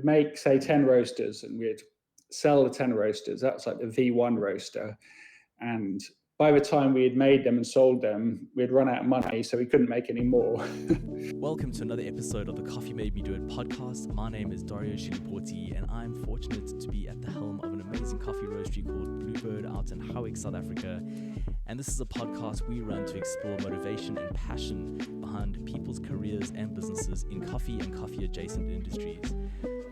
make, say, 10 roasters, and we'd sell the 10 roasters. That's like the V1 roaster. And by the time we had made them and sold them, we'd run out of money, so we couldn't make any more. Welcome to another episode of the Coffee Made Me Do It podcast. My name is Dario, and I'm fortunate to be at the helm of an amazing coffee roastery called Bluebird out in Howick, South Africa. And this is a podcast we run to explore motivation and passion behind people's careers and businesses in coffee and coffee-adjacent industries.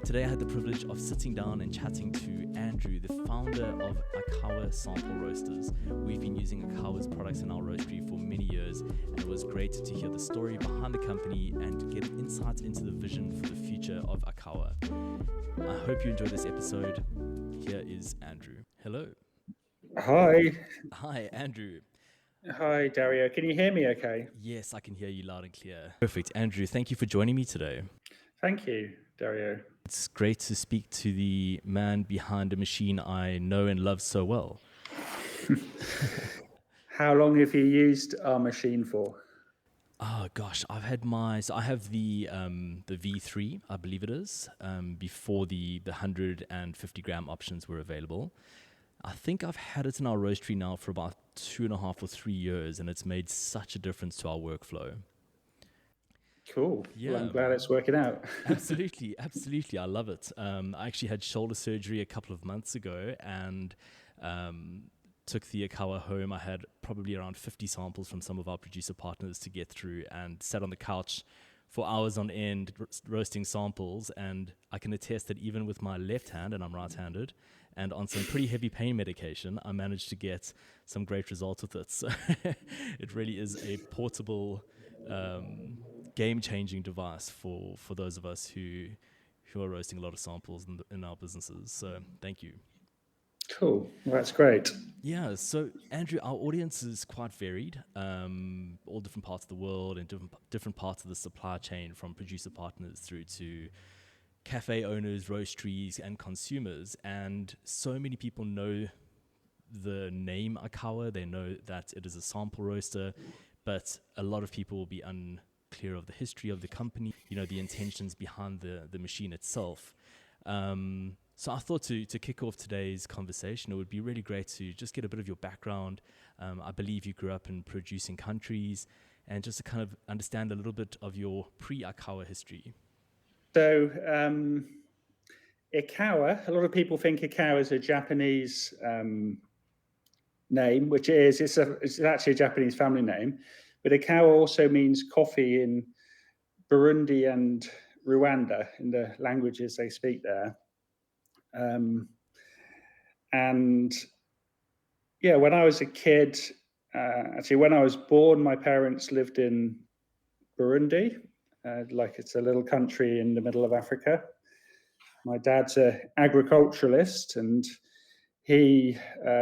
Today I had the privilege of sitting down and chatting to Andrew, the founder of IKAWA Sample Roasters. We've been using IKAWA's products in our roastery for many years, and it was great to hear the story behind the company and get insight into the vision for the future of IKAWA. I hope you enjoyed this episode. Here is Andrew. Hello. Hi. Hi, Andrew. Hi, Dario. Can you hear me okay? Yes, I can hear you loud and clear. Perfect. Andrew, thank you for joining me today. Thank you, Dario. It's great to speak to the man behind a machine I know and love so well. How long have you used our machine for? Oh gosh, I have the V3, I believe it is, before the 150 gram options were available. I think I've had it in our roastery now for about 2.5 or 3 years, and it's made such a difference to our workflow. Cool. Yeah. Well, I'm glad it's working out. Absolutely. I love it. I actually had shoulder surgery a couple of months ago and took the IKAWA home. I had probably around 50 samples from some of our producer partners to get through, and sat on the couch for hours on end roasting samples. And I can attest that even with my left hand, and I'm right-handed, and on some pretty heavy pain medication, I managed to get some great results with it. So it really is a portable, game-changing device for those of us who are roasting a lot of samples in our businesses. So thank you. Cool. Well, that's great. Yeah. So Andrew, our audience is quite varied, all different parts of the world and different parts of the supply chain, from producer partners through to cafe owners, roasteries, and consumers. And so many people know the name IKAWA. They know that it is a sample roaster, but a lot of people will be unclear of the history of the company, the intentions behind the machine itself. So I thought to kick off today's conversation, it would be really great to just get a bit of your background. I believe you grew up in producing countries, and just to kind of understand a little bit of your pre-IKAWA history. So, IKAWA, a lot of people think IKAWA is a Japanese name, which it is. It's actually a Japanese family name. But IKAWA also means coffee in Burundi and Rwanda, in the languages they speak there. And yeah, when I was a kid, actually when I was born, my parents lived in Burundi, like it's a little country in the middle of Africa. My dad's an agriculturalist, and he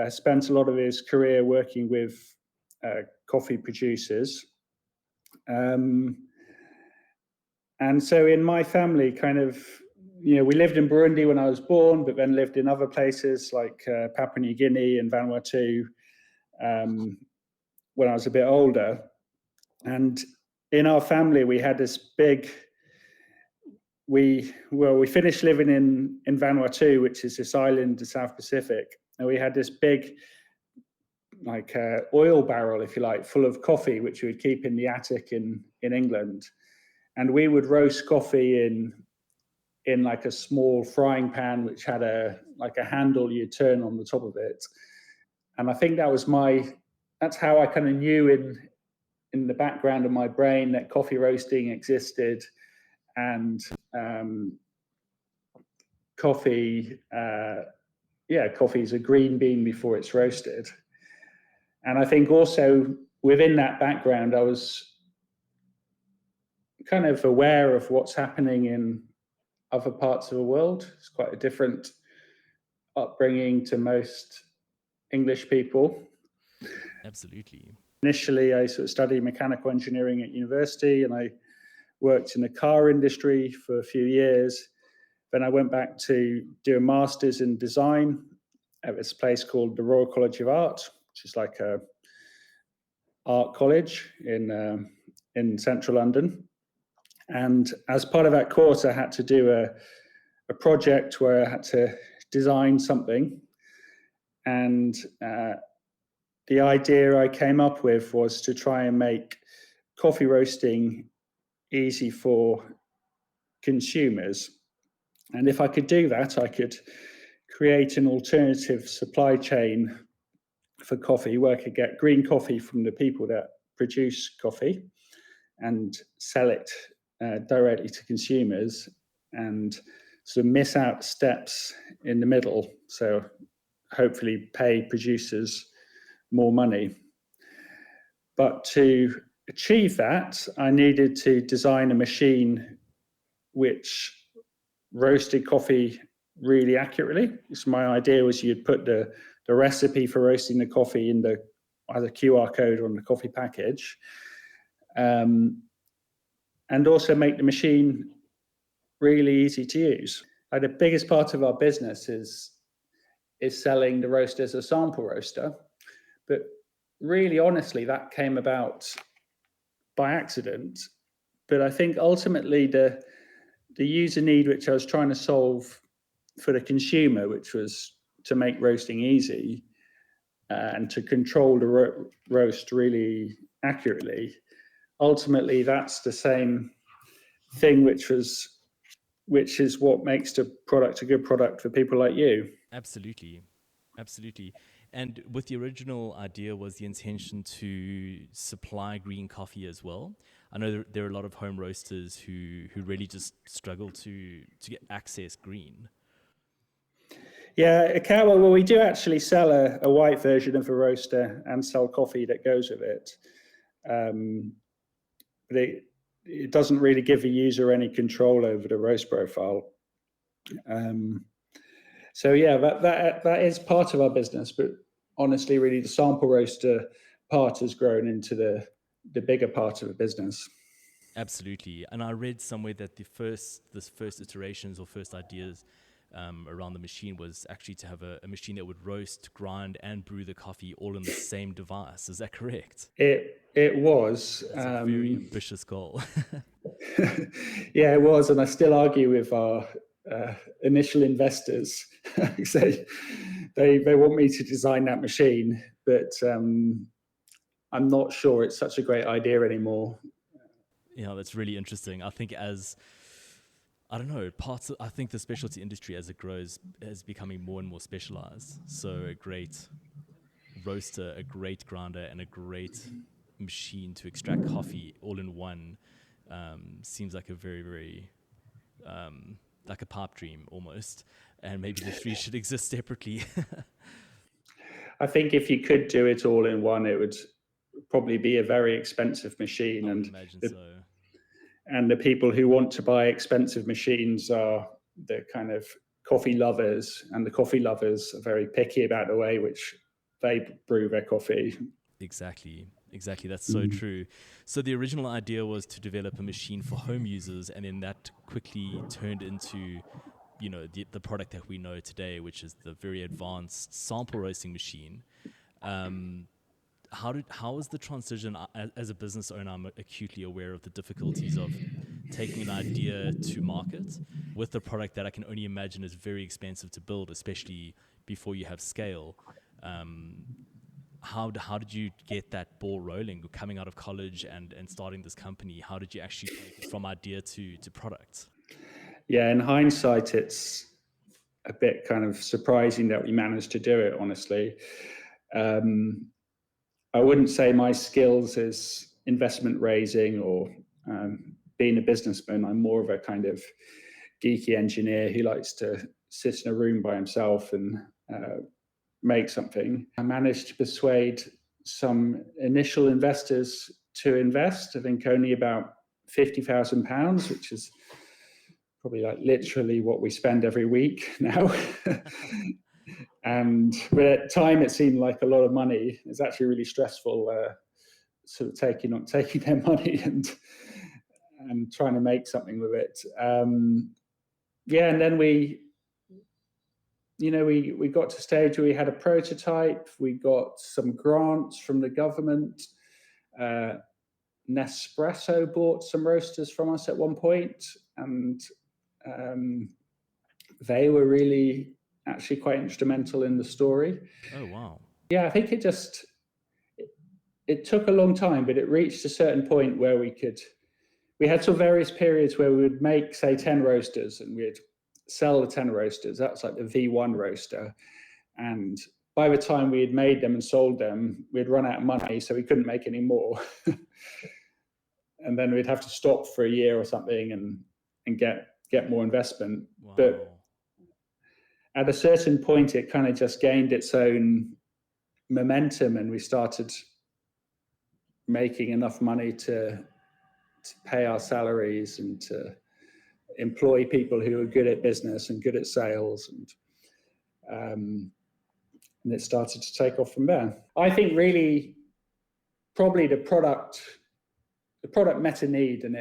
spent a lot of his career working with coffee producers. And so in my family, kind of, we lived in Burundi when I was born, but then lived in other places like Papua New Guinea and Vanuatu when I was a bit older. And in our family, we had this we finished living in Vanuatu, which is this island in the South Pacific. And we had this big, like oil barrel, if you like, full of coffee, which we would keep in the attic in England. And we would roast coffee in like a small frying pan, which had a handle you turn on the top of it. And I think that's how I kind of knew in the background of my brain that coffee roasting existed, and coffee is a green bean before it's roasted. And I think also within that background, I was kind of aware of what's happening in other parts of the world. It's quite a different upbringing to most English people. Absolutely. Initially, I sort of studied mechanical engineering at university, and I worked in the car industry for a few years. Then I went back to do a master's in design at this place called the Royal College of Art, which is like a art college in central London. And as part of that course, I had to do a project where I had to design something, and the idea I came up with was to try and make coffee roasting easy for consumers. And if I could do that, I could create an alternative supply chain for coffee where I could get green coffee from the people that produce coffee and sell it directly to consumers, and sort of miss out steps in the middle. So hopefully pay producers more money. But to achieve that, I needed to design a machine which roasted coffee really accurately. So my idea was you'd put the recipe for roasting the coffee in the either QR code on the coffee package, and also make the machine really easy to use. The biggest part of our business is selling the roaster as a sample roaster, but really honestly that came about by accident. But I think ultimately the user need which I was trying to solve for the consumer, which was to make roasting easy and to control the roast really accurately, ultimately that's the same thing which is what makes the product a good product for people like you. Absolutely. And with the original idea was the intention to supply green coffee as well. I know there are a lot of home roasters who really just struggle to get access green. Yeah, IKAWA, well, we do actually sell a white version of a roaster and sell coffee that goes with it. But it doesn't really give a user any control over the roast profile. So yeah, that is part of our business, but honestly, really the sample roaster part has grown into the bigger part of the business. Absolutely. And I read somewhere that the first iterations or first ideas around the machine was actually to have a machine that would roast, grind, and brew the coffee all in the same device. Is that correct? It was. That's a very ambitious goal. Yeah, it was, and I still argue with our initial investors. They want me to design that machine, but I'm not sure it's such a great idea anymore. Yeah, that's really interesting. I think I think the specialty industry as it grows is becoming more and more specialized. So a great roaster, a great grinder, and a great machine to extract coffee all in one seems like a very, very like a pipe dream almost. And maybe the three should exist separately. I think if you could do it all in one, it would probably be a very expensive machine. I would imagine so. And the people who want to buy expensive machines are the kind of coffee lovers, and the coffee lovers are very picky about the way which they brew their coffee. Exactly. That's so true. So the original idea was to develop a machine for home users, and then that quickly turned into, the product that we know today, which is the very advanced sample roasting machine. How was the transition? As a business owner, I'm acutely aware of the difficulties of taking an idea to market with a product that I can only imagine is very expensive to build, especially before you have scale. How did you get that ball rolling coming out of college and starting this company? How did you actually take it from idea to product? Yeah, in hindsight, it's a bit kind of surprising that we managed to do it, honestly. I wouldn't say my skills is investment raising or being a businessman. I'm more of a kind of geeky engineer who likes to sit in a room by himself and make something. I managed to persuade some initial investors to invest. I think only about £50,000, which is probably like literally what we spend every week now. But at the time, it seemed like a lot of money. It's actually really stressful, sort of taking their money and trying to make something with it. And then we got to a stage where we had a prototype. We got some grants from the government. Nespresso bought some roasters from us at one point, and they were really actually quite instrumental in the story. Oh, wow. Yeah, I think it took a long time, but it reached a certain point where we had sort of various periods where we would make, say, 10 roasters, and we'd sell the 10 roasters. That's like the V1 roaster. And by the time we had made them and sold them, we'd run out of money, so we couldn't make any more. And then we'd have to stop for a year or something and get more investment. Wow. But at a certain point, it kind of just gained its own momentum, and we started making enough money to pay our salaries and to employ people who are good at business and good at sales, and it started to take off from there. I think really probably the product met a need, and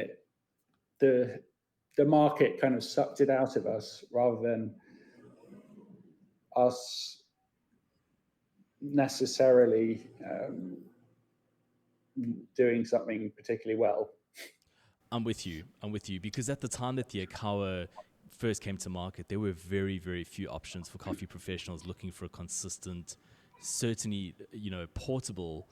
the market kind of sucked it out of us rather than us necessarily doing something particularly well. I'm with you because at the time that the IKAWA first came to market, there were very, very few options for coffee professionals looking for a consistent, certainly, portable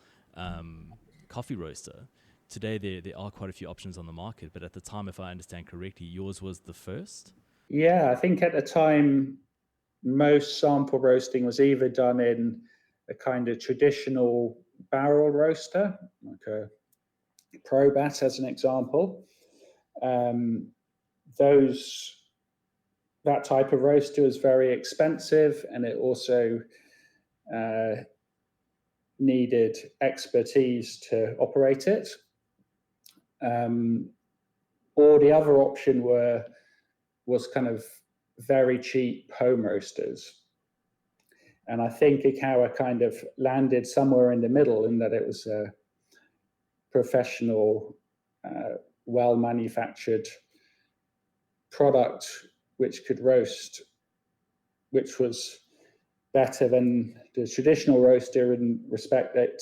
coffee roaster. Today, there are quite a few options on the market, but at the time, if I understand correctly, yours was the first? Yeah, I think at the time, most sample roasting was either done in a kind of traditional barrel roaster, like a Probat as an example. That type of roaster is very expensive, and it also needed expertise to operate it. Or the other option was kind of very cheap home roasters. And I think IKAWA kind of landed somewhere in the middle, in that it was a professional, well-manufactured product which could roast, which was better than the traditional roaster in respect that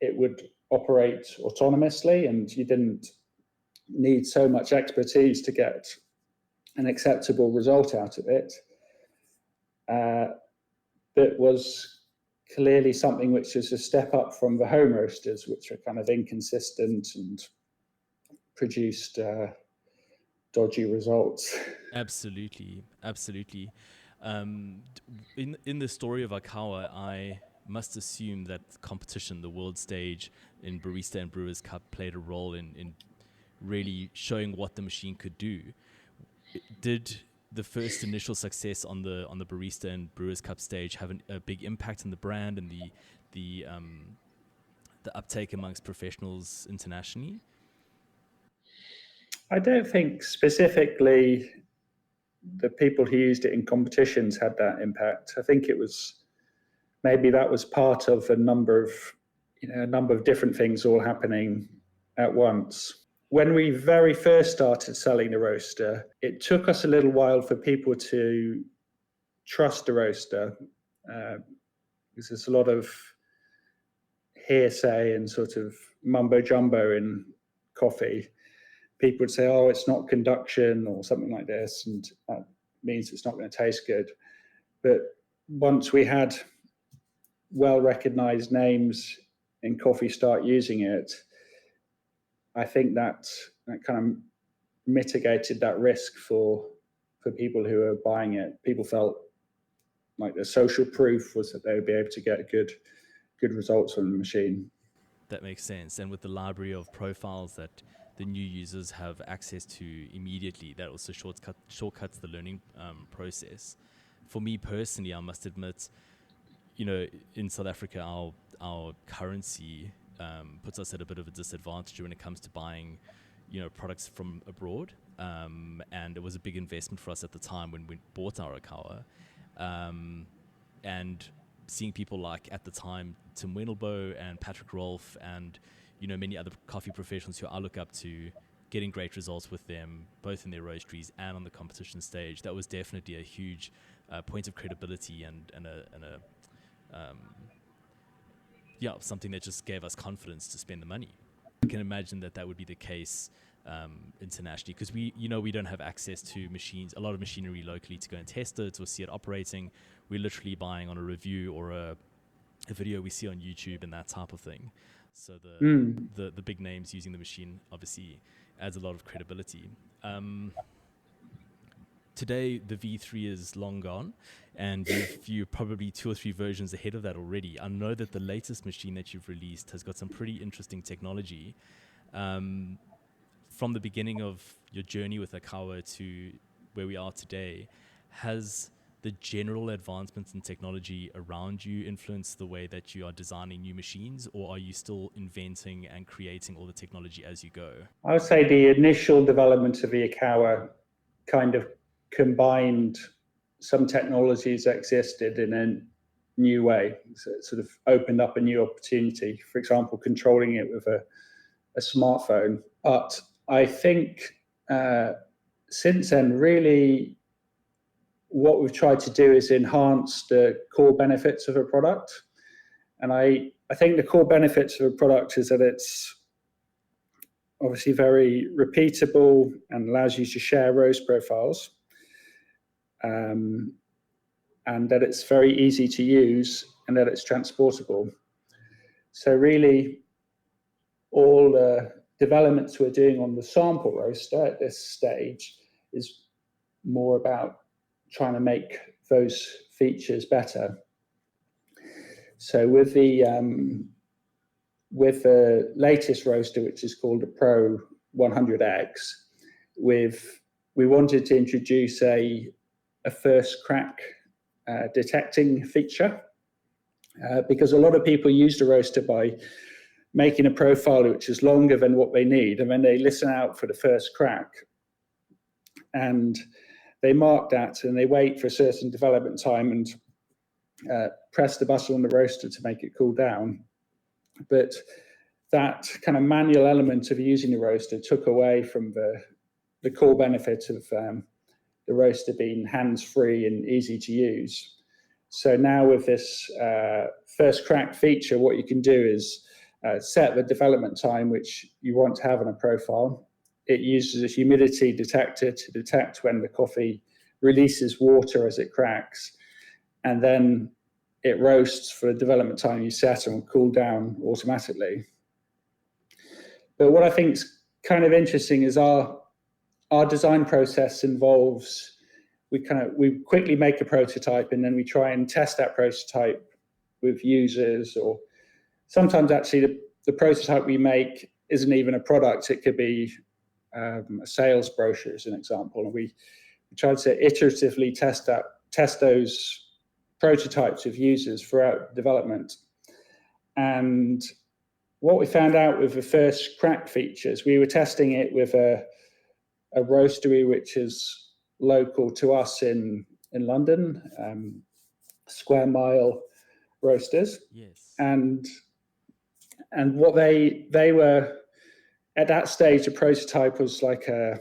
it would operate autonomously, and you didn't need so much expertise to get an acceptable result out of it. That was clearly something which is a step up from the home roasters, which are kind of inconsistent and produced dodgy results. Absolutely. In the story of IKAWA, I must assume that competition, the world stage in Barista and Brewers Cup, played a role in really showing what the machine could do. Did the first initial success on the Barista and Brewers Cup stage have a big impact on the brand and the uptake amongst professionals internationally? I don't think specifically the people who used it in competitions had that impact. I think it was maybe that was part of a number of different things all happening at once. When we very first started selling the roaster, it took us a little while for people to trust the roaster, because there's a lot of hearsay and sort of mumbo jumbo in coffee. People would say, oh, it's not conduction or something like this, and that means it's not going to taste good. But once we had well-recognized names in coffee start using it, I think that kind of mitigated that risk for people who are buying it. People felt like the social proof was that they would be able to get good results on the machine. That makes sense. And with the library of profiles that the new users have access to immediately, that also shortcuts the learning process. For me personally, I must admit, in South Africa, our currency puts us at a bit of a disadvantage when it comes to buying, products from abroad. And it was a big investment for us at the time when we bought our IKAWA. And seeing people like, at the time, Tim Wendelbo and Patrick Rolfe and, many other coffee professionals who I look up to, getting great results with them, both in their roasteries and on the competition stage, that was definitely a huge point of credibility and something that just gave us confidence to spend the money. I can imagine that would be the case internationally, because we don't have access to a lot of machinery locally to go and test it or see it operating. We're literally buying on a review or a video we see on YouTube and that type of thing. So the big names using the machine obviously adds a lot of credibility. Today the V3 is long gone, and you're probably 2 or 3 versions ahead of that already. I know that the latest machine that you've released has got some pretty interesting technology. From the beginning of your journey with IKAWA to where we are today, has the general advancements in technology around you influenced the way that you are designing new machines, or are you still inventing and creating all the technology as you go? I would say the initial development of the IKAWA kind of combined some technologies that existed in a new way. So it sort of opened up a new opportunity. For example, controlling it with a smartphone. But I think since then, really, what we've tried to do is enhance the core benefits of a product. And I think the core benefits of a product is that it's obviously very repeatable and allows you to share roast profiles, and that it's very easy to use and that it's transportable. So really, all the developments we're doing on the sample roaster at this stage is more about trying to make those features better. So with the latest roaster, which is called the Pro 100X, we wanted to introduce a first crack detecting feature, because a lot of people use the roaster by making a profile which is longer than what they need, and then they listen out for the first crack, and they mark that and they wait for a certain development time and press the button on the roaster to make it cool down. But that kind of manual element of using the roaster took away from the core benefit of the roaster being hands-free and easy to use. So now with this first crack feature, what you can do is set the development time which you want to have on a profile. It uses a humidity detector to detect when the coffee releases water as it cracks, and then it roasts for the development time you set and will cool down automatically. But what I think is kind of interesting is our design process involves, we quickly make a prototype and then we try and test that prototype with users, or sometimes actually the prototype we make isn't even a product. It could be a sales brochure, as an example, and we try to iteratively test those prototypes of users throughout development. And what we found out with the first crack features, we were testing it with a roastery which is local to us in London, Square Mile Roasters. Yes. And what they were, at that stage, the prototype was like a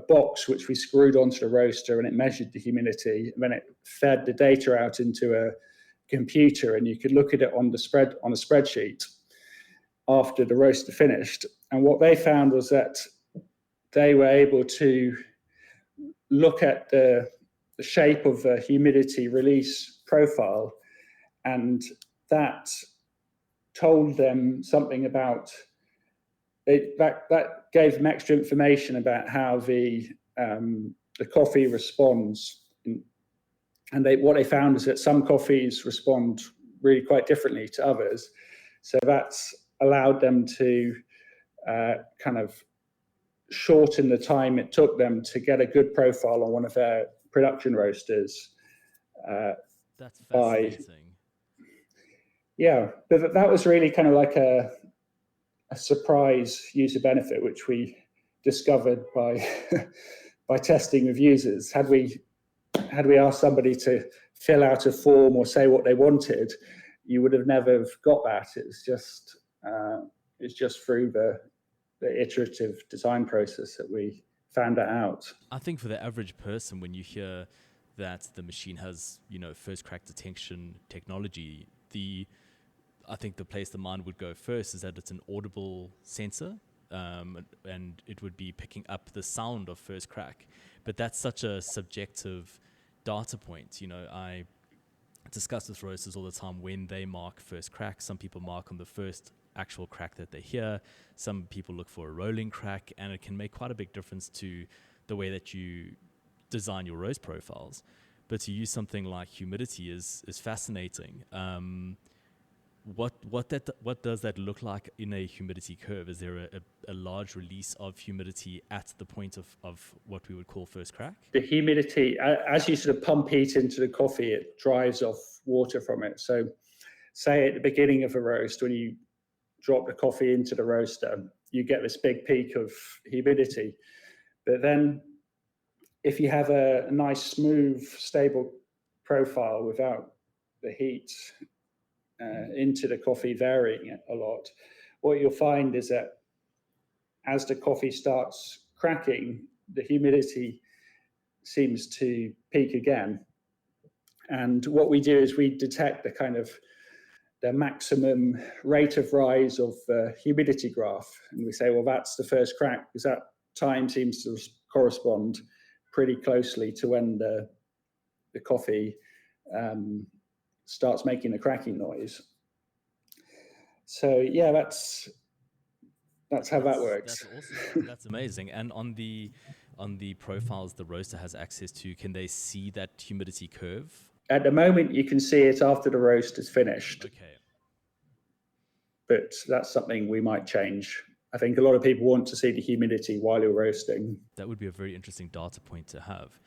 box which we screwed onto the roaster, and it measured the humidity, and then it fed the data out into a computer, and you could look at it on a spreadsheet after the roaster finished. And what they found was that they were able to look at the shape of the humidity release profile, and that told them something about it, that gave them extra information about how the coffee responds. And what they found is that some coffees respond really quite differently to others. So that's allowed them to kind of shorten the time it took them to get a good profile on one of their production roasters. That's fascinating. Yeah, but that was really kind of like a surprise user benefit, which we discovered by by testing with users. Had we asked somebody to fill out a form or say what they wanted, you would have never got that. It's just through the iterative design process that we found that out. I think for the average person, when you hear that the machine has, first crack detection technology, I think the place the mind would go first is that it's an audible sensor, and it would be picking up the sound of first crack. But that's such a subjective data point. I discuss with roasters all the time when they mark first crack. Some people mark on the first actual crack that they hear. Some people look for a rolling crack, and it can make quite a big difference to the way that you design your roast profiles. But to use something like humidity is fascinating. What does that look like in a humidity curve? Is there a large release of humidity at the point of what we would call first crack? The humidity, as you sort of pump heat into the coffee, it drives off water from it. So say at the beginning of a roast, when you drop the coffee into the roaster, you get this big peak of humidity. But then if you have a nice, smooth, stable profile without the heat into the coffee varying a lot, what you'll find is that as the coffee starts cracking, the humidity seems to peak again. And what we do is we detect the maximum rate of rise of the humidity graph. And we say, well, that's the first crack, because that time seems to correspond pretty closely to when the coffee starts making a cracking noise. So yeah, that's how that works. That's awesome. That's amazing. And on the profiles the roaster has access to, can they see that humidity curve? At the moment, you can see it after the roast is finished. Okay. But that's something we might change. I think a lot of people want to see the humidity while you're roasting. That would be a very interesting data point to have.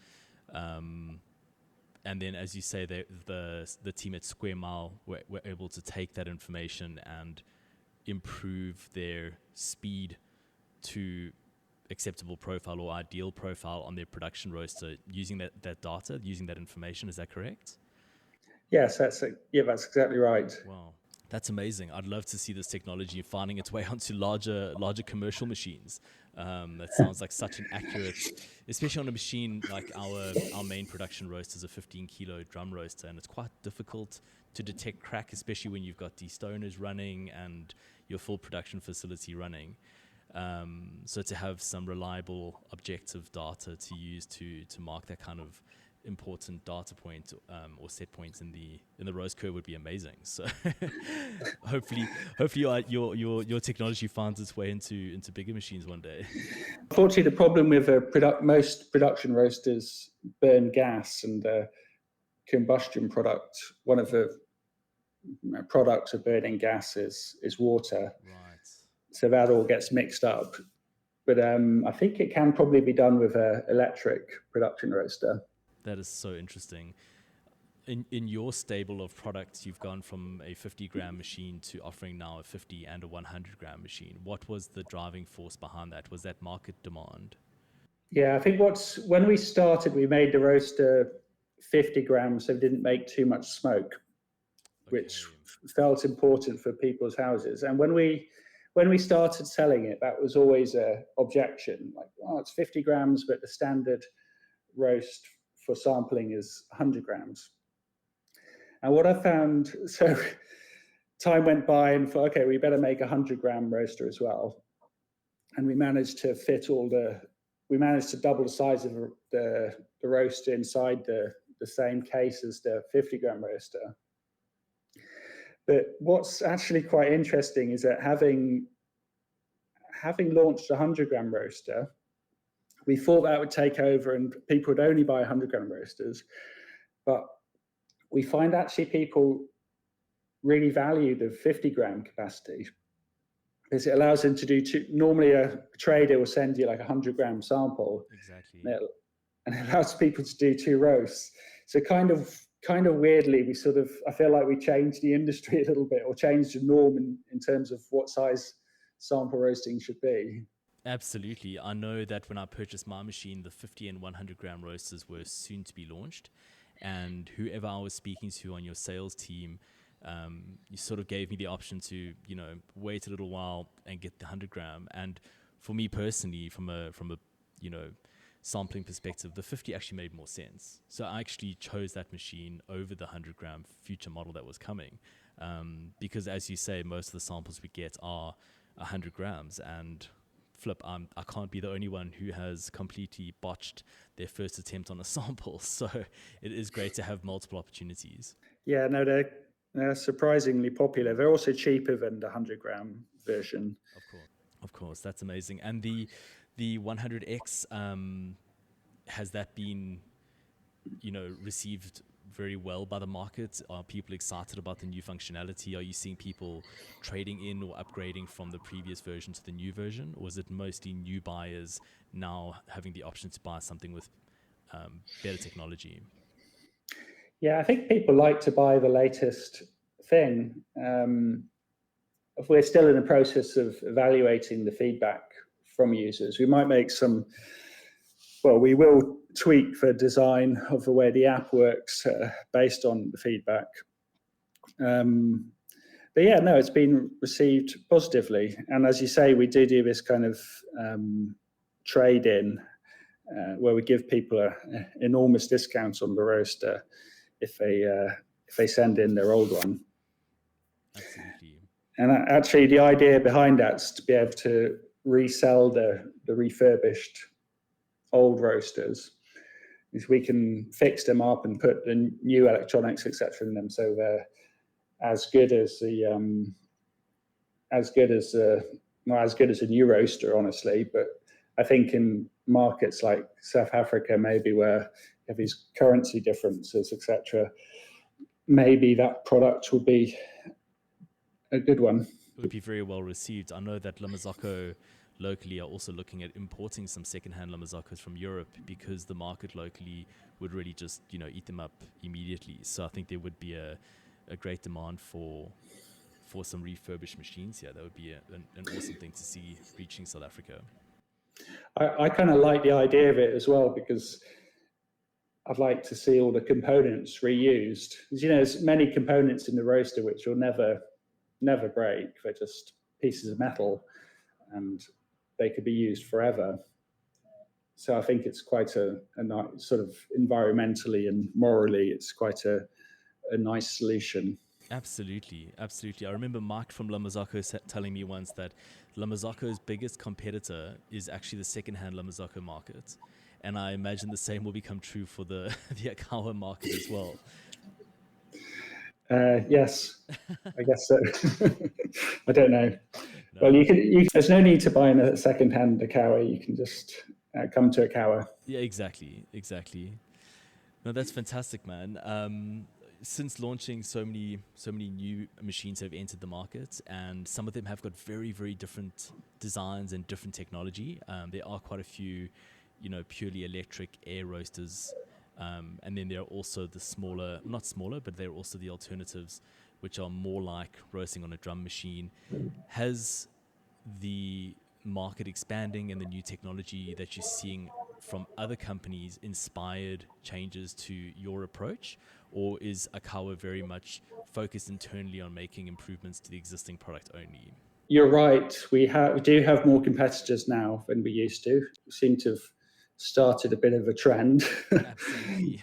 And then, as you say, the team at Square Mile were able to take that information and improve their speed to acceptable profile or ideal profile on their production roaster using that data, using that information. Is that correct? Yes, that's exactly right. Wow. That's amazing. I'd love to see this technology finding its way onto larger commercial machines. That sounds like such an accurate, especially on a machine like our main production roaster is a 15-kilo drum roaster, and it's quite difficult to detect crack, especially when you've got destoners running and your full production facility running. So to have some reliable, objective data to use to mark that kind of important data point or set points in the roast curve would be amazing. So hopefully your technology finds its way into bigger machines one day. Unfortunately, the problem with most production roasters burn gas, and combustion product, one of the products of burning gas is water. Right. So that all gets mixed up. But I think it can probably be done with an electric production roaster. That is so interesting. In your stable of products, you've gone from a 50-gram machine to offering now a 50 and a 100-gram machine. What was the driving force behind that? Was that market demand? Yeah, I think when we started, we made the roaster 50 grams, so it didn't make too much smoke, which felt important for people's houses. And when we started selling it, that was always an objection. Like, oh, it's 50 grams, but the standard roast for sampling is 100 grams. And what I found, so time went by and thought, okay, we better make a 100-gram roaster as well. And we managed to double the size of the roaster inside the same case as the 50-gram roaster. But what's actually quite interesting is that having launched a 100-gram roaster, we thought that would take over and people would only buy 100-gram roasters. But we find actually people really value the 50-gram capacity, because it allows them to do normally a trader will send you like a 100-gram sample. Exactly. And it allows people to do 2 roasts. So kind of weirdly, I feel like we changed the industry a little bit, or changed the norm in terms of what size sample roasting should be. Absolutely. I know that when I purchased my machine, the 50 and 100-gram roasters were soon to be launched. And whoever I was speaking to on your sales team, you sort of gave me the option to, wait a little while and get the 100-gram. And for me personally, from a sampling perspective, the 50 actually made more sense. So I actually chose that machine over the 100-gram future model that was coming, because as you say, most of the samples we get are 100 grams, and flip, I can't be the only one who has completely botched their first attempt on a sample. So it is great to have multiple opportunities. Yeah, no, they're surprisingly popular. They're also cheaper than the 100-gram version. Of course, that's amazing. And the 100X, has that been, received very well by the market? Are people excited about the new functionality? Are you seeing people trading in or upgrading from the previous version to the new version? Or is it mostly new buyers now having the option to buy something with better technology? Yeah, I think people like to buy the latest thing. If we're still in the process of evaluating the feedback from users, we might make we will tweak the design of the way the app works based on the feedback. But yeah, no, it's been received positively. And as you say, we do this kind of trade-in where we give people enormous discounts on the roaster if they send in their old one. Absolutely. And actually, the idea behind that is to be able to resell the refurbished old roasters. Is we can fix them up and put the new electronics, etc., in them, so they're as good as a new roaster, honestly. But I think in markets like South Africa, maybe where you have these currency differences, etc., maybe that product will be a good one. It would be very well received. I know that Lamazoko locally are also looking at importing some secondhand Lamazokos from Europe because the market locally would really just, eat them up immediately. So I think there would be a great demand for some refurbished machines here. That would be an awesome thing to see reaching South Africa. I kind of like the idea of it as well, because I'd like to see all the components reused. Because, there's many components in the roaster which will never break. They're just pieces of metal and they could be used forever. So I think it's quite a nice sort of environmentally and morally, it's quite a nice solution. Absolutely. I remember Mark from Lamazoko telling me once that Lamazoko's biggest competitor is actually the secondhand Lamazoko market. And I imagine the same will become true for the IKAWA market as well. Yes, I guess so. I don't know. No. Well, there's no need to buy a second-hand IKAWA. You can just come to IKAWA. Yeah, exactly. No, that's fantastic, man. Since launching, so many new machines have entered the market, and some of them have got very, very different designs and different technology. There are quite a few, purely electric air roasters, and then there are also the not smaller, but there are also the alternatives, which are more like roasting on a drum machine. Has the market expanding and the new technology that you're seeing from other companies inspired changes to your approach, or is IKAWA very much focused internally on making improvements to the existing product only? You're right. We do have more competitors now than we used to. We seem to have started a bit of a trend. Absolutely.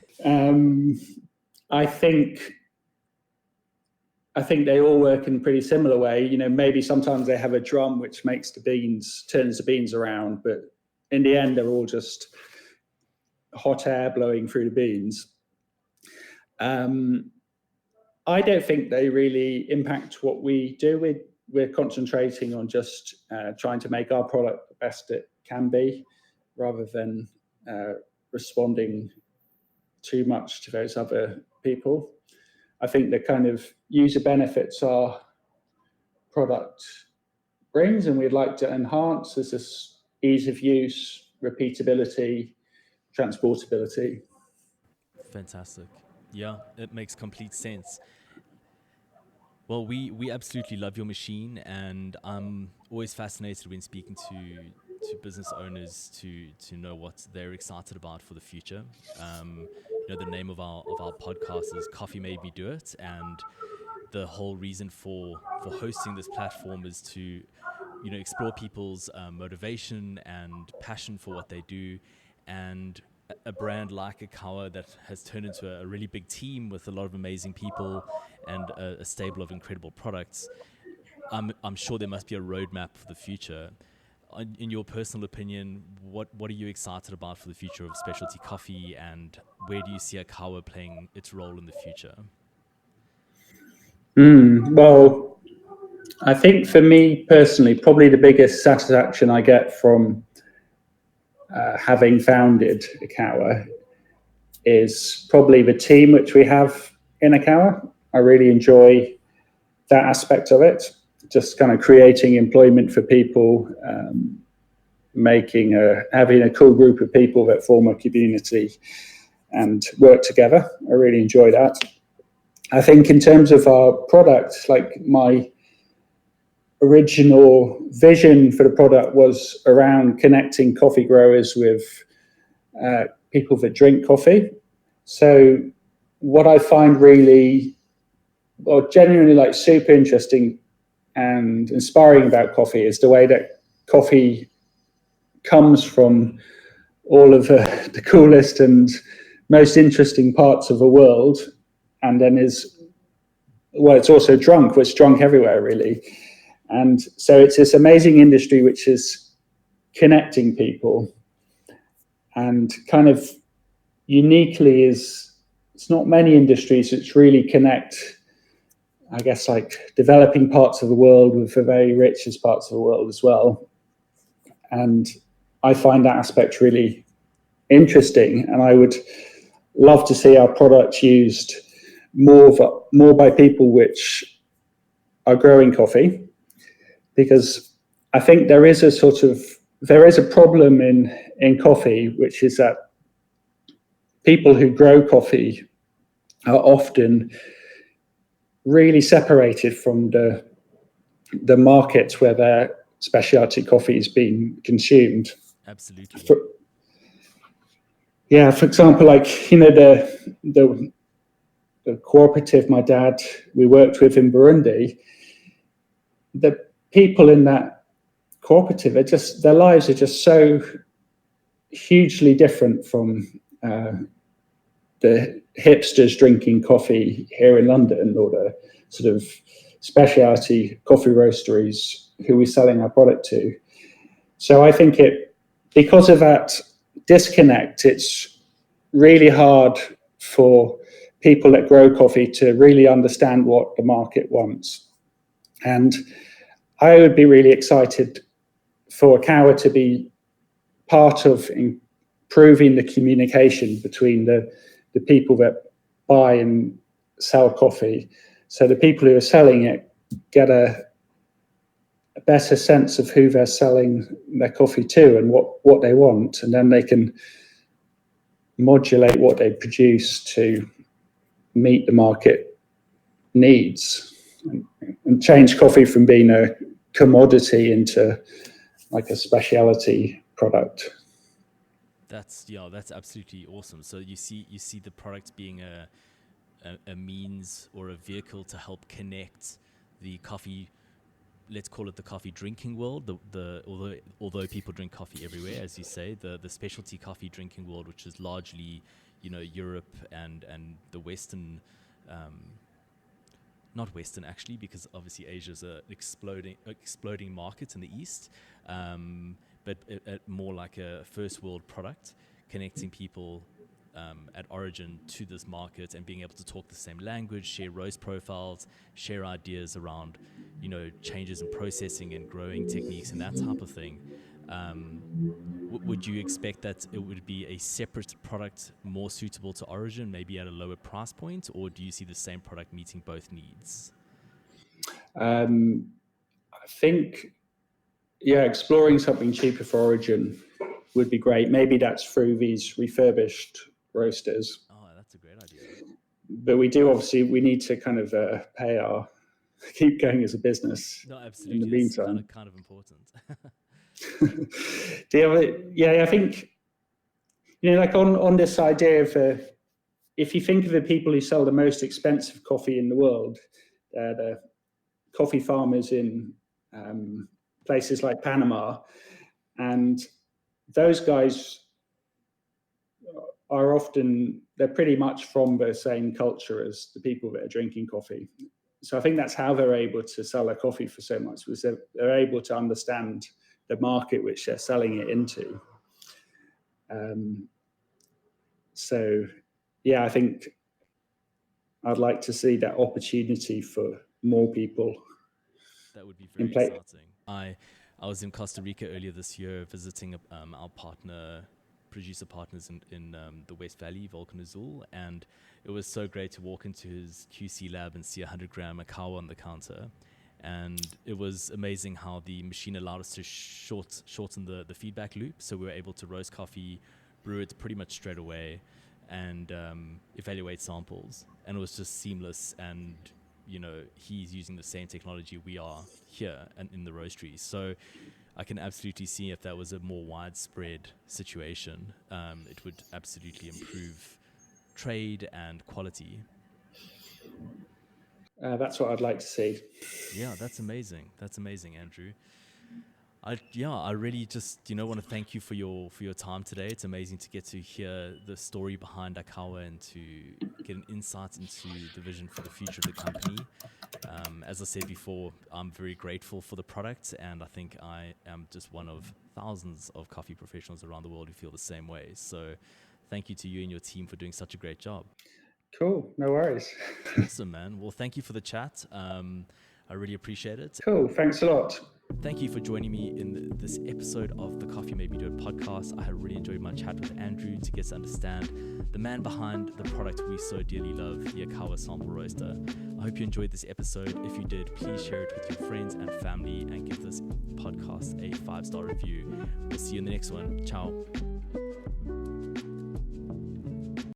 I think they all work in a pretty similar way. Maybe sometimes they have a drum which turns the beans around, but in the end, they're all just hot air blowing through the beans. I don't think they really impact what we do. We're concentrating on just trying to make our product the best it can be, rather than responding too much to those other people. I think the kind of user benefits our product brings, and we'd like to enhance, is this ease of use, repeatability, transportability. Fantastic. Yeah, it makes complete sense. Well, we absolutely love your machine, and I'm always fascinated when speaking to business owners to know what they're excited about for the future. The name of our podcast is Coffee Made Me Do It, and the whole reason for hosting this platform is to explore people's motivation and passion for what they do, and a brand like IKAWA that has turned into a really big team with a lot of amazing people and a stable of incredible products. I'm sure there must be a roadmap for the future. in your personal opinion, what are you excited about for the future of specialty coffee, and where do you see IKAWA playing its role in the future? Well, I think for me personally, probably the biggest satisfaction I get from having founded IKAWA is probably the team which we have in IKAWA. I really enjoy that aspect of it, just kind of creating employment for people, having a cool group of people that form a community and work together. I really enjoy that. I think in terms of our product, like my original vision for the product was around connecting coffee growers with people that drink coffee. So what I find really, genuinely like super interesting and inspiring about coffee is the way that coffee comes from all of the coolest and most interesting parts of the world, and then it's also drunk. It's drunk everywhere, really. And so it's this amazing industry which is connecting people, and kind of uniquely it's not many industries which really connect, I guess, like developing parts of the world with the very richest parts of the world as well. And I find that aspect really interesting, and I would love to see our products used more by people which are growing coffee, because I think there is a problem in coffee, which is that people who grow coffee are often really separated from the markets where their specialty coffee is being consumed. Absolutely. For example, like, the cooperative my dad, we worked with in Burundi, the people in that cooperative their lives are just so hugely different from the hipsters drinking coffee here in London, or the sort of specialty coffee roasteries who we're selling our product to. So I think because of that disconnect, it's really hard for people that grow coffee to really understand what the market wants. And I would be really excited for IKAWA to be part of improving the communication between the people that buy and sell coffee. So the people who are selling it get a better sense of who they're selling their coffee to and what they want, and then they can modulate what they produce to meet the market needs, and change coffee from being a commodity into like a specialty product. That's absolutely awesome. So you see the product being a means or a vehicle to help connect the coffee, let's call it the coffee drinking world, although people drink coffee everywhere, as you say, the specialty coffee drinking world, which is largely, Europe and the Western, not Western actually, because obviously Asia is a exploding market in the East, but more like a first world product, connecting people at origin to this market and being able to talk the same language, share roast profiles, share ideas around, changes in processing and growing techniques and that type of thing. Would you expect that it would be a separate product more suitable to origin, maybe at a lower price point, or do you see the same product meeting both needs? I think, exploring something cheaper for origin would be great. Maybe that's through these refurbished roasters. Oh, that's a great idea. But we need to kind of keep going as a business. No, absolutely. In the meantime, it's kind of important. I think, like on this idea of if you think of the people who sell the most expensive coffee in the world, the coffee farmers in places like Panama, and those guys are they're pretty much from the same culture as the people that are drinking coffee. So I think that's how they're able to sell their coffee for so much, because they're able to understand the market which they're selling it into. So yeah, I think I'd like to see that opportunity for more people. That would be very exciting. I was in Costa Rica earlier this year visiting our producer partners in the West Valley, Volcan Azul, and it was so great to walk into his QC lab and see 100-gram IKAWA on the counter. And it was amazing how the machine allowed us to shorten the feedback loop, so we were able to roast coffee, brew it pretty much straight away, and evaluate samples. And it was just seamless, and he's using the same technology we are here and in the roastery. So I can absolutely see if that was a more widespread situation, it would absolutely improve trade and quality. That's what I'd like to see. Yeah, that's amazing. That's amazing, Andrew. I really just want to thank you for your time today. It's amazing to get to hear the story behind IKAWA and to get an insight into the vision for the future of the company. As I said before, I'm very grateful for the product, and I think I am just one of thousands of coffee professionals around the world who feel the same way. So thank you to you and your team for doing such a great job. Cool, no worries. Awesome, man. Well, thank you for the chat. I really appreciate it. Cool, thanks a lot. Thank you for joining me in this episode of the Coffee Made Me Do It podcast. I have really enjoyed my chat with Andrew to get to understand the man behind the product we so dearly love, the IKAWA Sample Roaster. I hope you enjoyed this episode. If you did, please share it with your friends and family and give this podcast a 5-star review. We'll see you in the next one. Ciao.